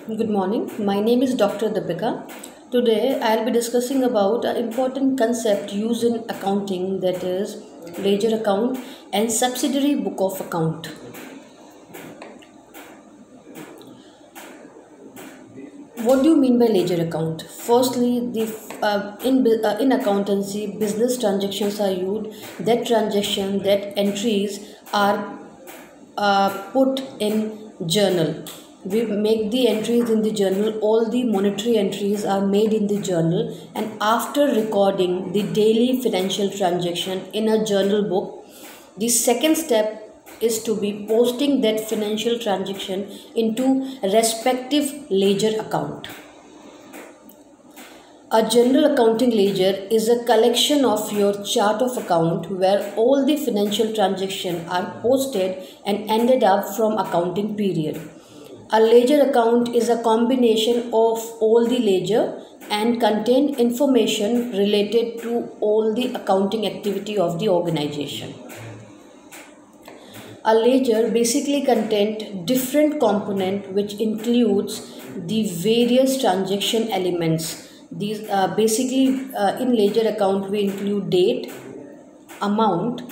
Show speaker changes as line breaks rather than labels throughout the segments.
Good morning. My name is Dr. Deepika. Today I'll be discussing about an important concept used in accounting, that is ledger account and subsidiary book of account. What do you mean by ledger account? Firstly, in accountancy, business transactions are used. That entries are put in journal. We make the entries in the journal. All the monetary entries are made in the journal, and after recording the daily financial transaction in a journal book, the second step is to be posting that financial transaction into respective ledger account. A general accounting ledger is a collection of your chart of account where all the financial transactions are posted and ended up from accounting period. A ledger account is a combination of all the ledger and contain information related to all the accounting activity of the organization. A ledger basically contains different component which includes the various transaction elements. These in ledger account we include date, amount,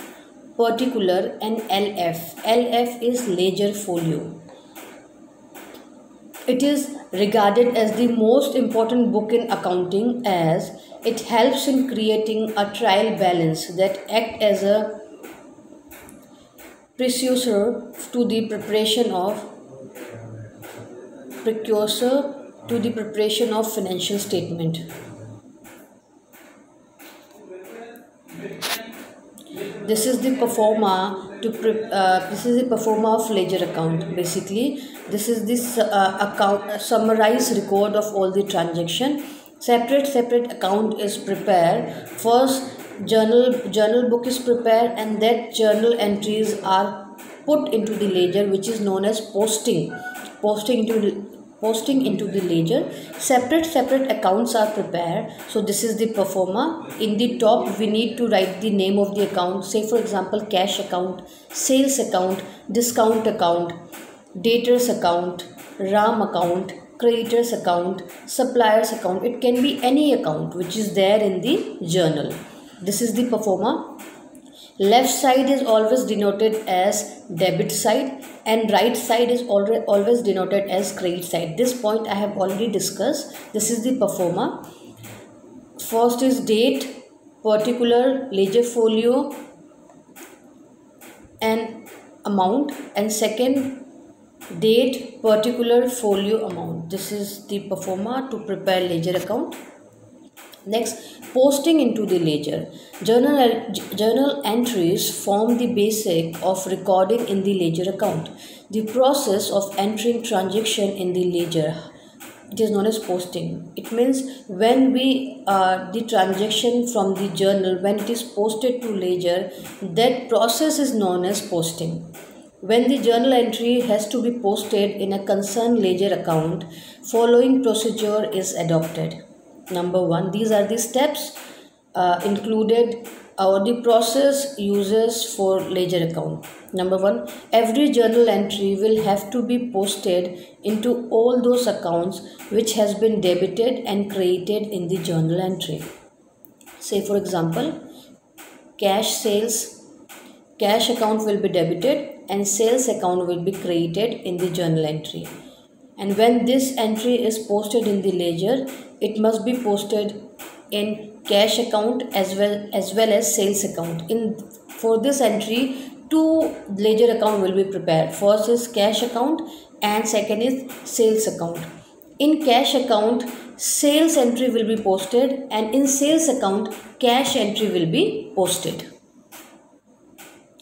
particular, and LF. LF is ledger folio. It is regarded as the most important book in accounting as it helps in creating a trial balance that act as a precursor to the preparation of financial statement. This is the performa of ledger account. Basically, this is this account summarized record of all the transaction. Separate account is prepared. First, journal book is prepared, and that journal entries are put into the ledger, which is known as posting into the ledger. Separate accounts are prepared. So this is the performa. In the top we need to write the name of the account. Say for example, cash account, sales account, discount account, debtors account, RAM account, creditors account, suppliers account. It can be any account which is there in the journal. This is the performa. Left side is always denoted as debit side and right side is always denoted as credit side. This point I have already discussed. This is the performa. First is date, particular, ledger folio and amount, and second date, particular, folio, amount. This is the performa to prepare ledger account. Next, posting into the ledger. Journal entries form the basic of recording in the ledger account. The process of entering transaction in the ledger, it is known as posting. It means when the transaction from the journal, when it is posted to ledger, that process is known as posting. When the journal entry has to be posted in a concerned ledger account, following procedure is adopted. Number 1, these are the steps included or the process uses for ledger account. Number 1, every journal entry will have to be posted into all those accounts which has been debited and credited in the journal entry. Say for example, cash account will be debited and sales account will be credited in the journal entry. And when this entry is posted in the ledger, it must be posted in cash account as well as sales account. For this entry, 2 ledger account will be prepared. First is cash account and second is sales account. In cash account, sales entry will be posted, and in sales account, cash entry will be posted.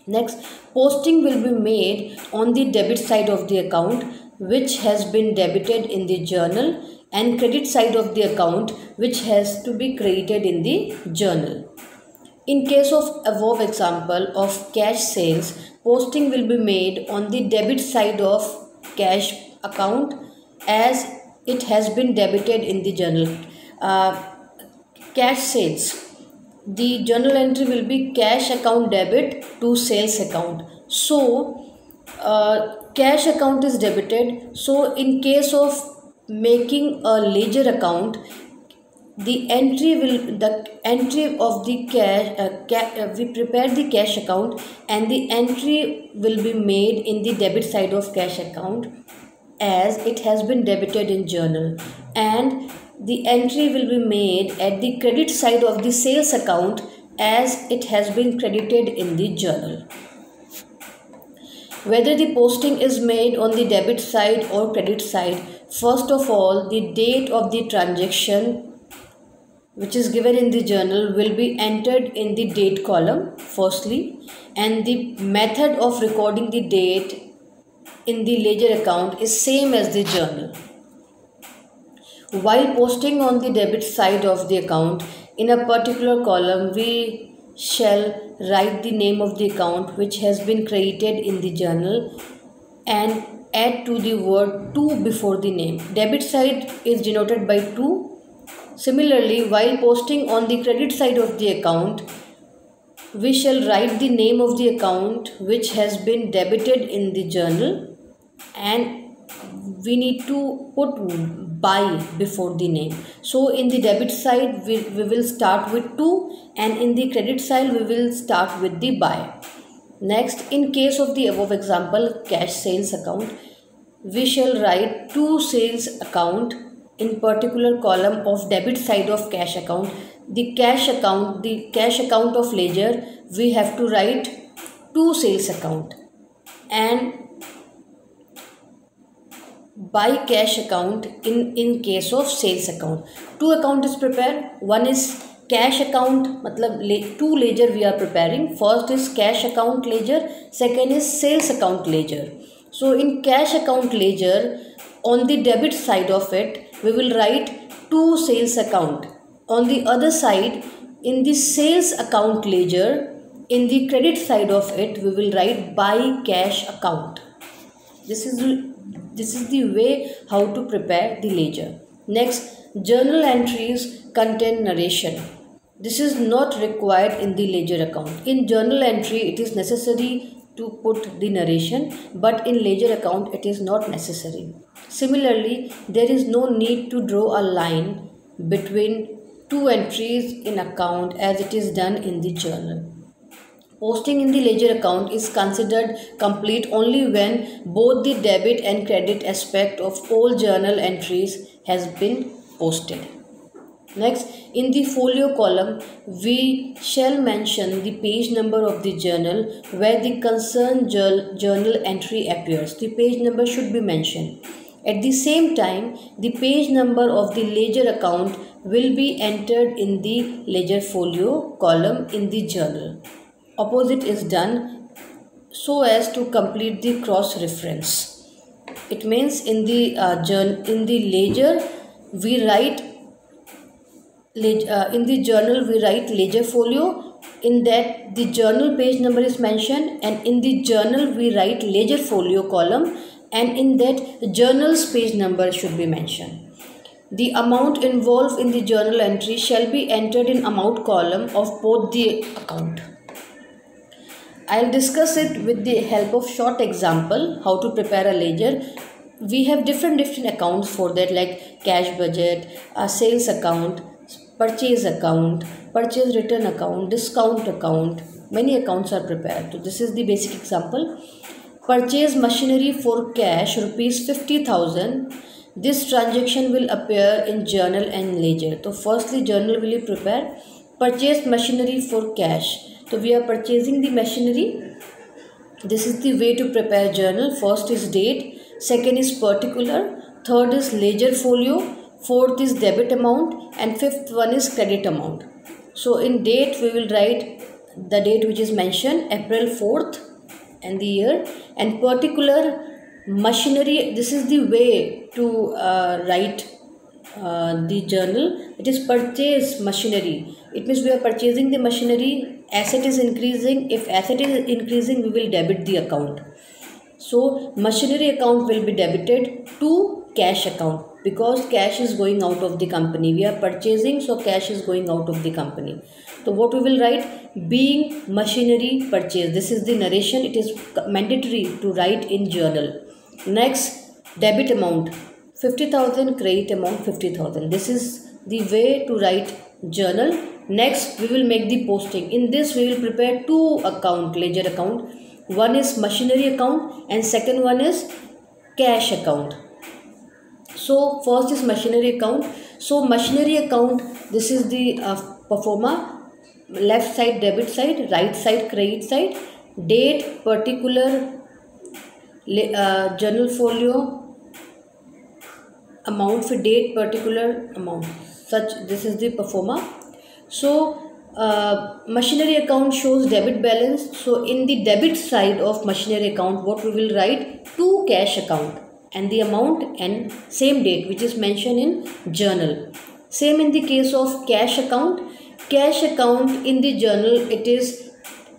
Next, posting will be made on the debit side of the account which has been debited in the journal, and credit side of the account which has to be credited in the journal. In case of above example of cash sales, posting will be made on the debit side of cash account as it has been debited in the journal. Cash sales, the journal entry will be cash account debit to sales account. So cash account is debited. So in case of making a ledger account, the entry of the cash, we prepare the cash account, and the entry will be made in the debit side of cash account as it has been debited in journal, and the entry will be made at the credit side of the sales account as it has been credited in the journal. Whether the posting is made on the debit side or credit side, first of all, the date of the transaction which is given in the journal will be entered in the date column firstly, and the method of recording the date in the ledger account is same as the journal. While posting on the debit side of the account, in a particular column we shall write the name of the account which has been created in the journal and add to the word to before the name. Debit side is denoted by to. Similarly, while posting on the credit side of the account, we shall write the name of the account which has been debited in the journal, and we need to put by before the name. So in the debit side we will start with to, and in the credit side we will start with the by. Next, in case of the above example, cash sales account, we shall write to sales account in particular column of debit side of cash account. The cash account of ledger, we have to write to sales account, and by cash account in case of sales account. Two account is prepared. One is cash account, matlab two ledger we are preparing. First is cash account ledger, second is sales account ledger. So in cash account ledger, on the debit side of it we will write to sales account. On the other side, in the sales account ledger, in the credit side of it we will write by cash account. This is the way how to prepare the ledger. Next, journal entries contain narration. This is not required in the ledger account. In journal entry it is necessary to put the narration, but in ledger account it is not necessary. Similarly, there is no need to draw a line between two entries in account as it is done in the journal. Posting in the ledger account is considered complete only when both the debit and credit aspect of all journal entries has been posted. Next, in the folio column, we shall mention the page number of the journal where the concerned journal entry appears. The page number should be mentioned. At the same time, the page number of the ledger account will be entered in the ledger folio column in the journal. Opposite is done so as to complete the cross reference. It means in the ledger we write in the journal we write ledger folio, in that the journal page number is mentioned, and in the journal we write ledger folio column, and in that journal's page number should be mentioned. The amount involved in the journal entry shall be entered in amount column of both the account. I'll discuss it with the help of short example how to prepare a ledger. We have different accounts for that, like cash budget, a sales account, purchase account, purchase return account, discount account. Many accounts are prepared. So this is the basic example. Purchase machinery for cash rupees 50,000. This transaction will appear in journal and ledger. So firstly journal will be prepared. Purchase machinery for cash. So we are purchasing the machinery. This is the way to prepare journal. First is date, second is particular, third is ledger folio, fourth is debit amount, and fifth one is credit amount. So in date we will write the date which is mentioned, April 4th and the year, and particular machinery. This is the way to write the journal. It is purchase machinery. It means we are purchasing the machinery. Asset is increasing. If asset is increasing, we will debit the account. So machinery account will be debited to cash account because cash is going out of the company. We are purchasing, so cash is going out of the company. So what we will write? Being machinery purchase. This is the narration. It is mandatory to write in journal. Next, debit amount. 50,000 credit amount 50,000. This is the way to write journal. Next we will make the posting. In this we will prepare two account, ledger account. One is machinery account and second one is cash account. So first is machinery account. So machinery account, this is the pro forma, left side debit side, right side credit side, date, particular, journal folio, amount for date, particular amount, such this is the pro forma. So machinery account shows debit balance. So in the debit side of machinery account, what we will write, to cash account and the amount and same date which is mentioned in journal. Same in the case of cash account. Cash account in the journal it is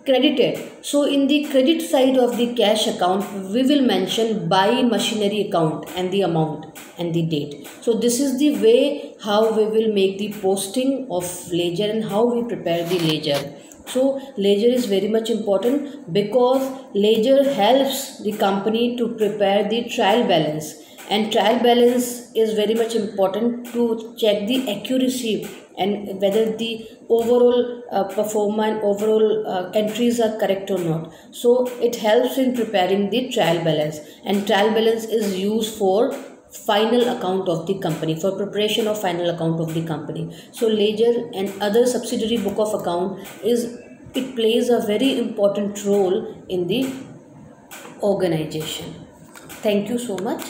credited. So in the credit side of the cash account we will mention by machinery account and the amount and the date. So this is the way how we will make the posting of ledger and how we prepare the ledger. So ledger is very much important because ledger helps the company to prepare the trial balance, and trial balance is very much important to check the accuracy and whether the overall performance, overall entries are correct or not. So it helps in preparing the trial balance, and trial balance is used for final account of the company, for preparation of final account of the company. So ledger and other subsidiary book of account it plays a very important role in the organization. Thank you so much.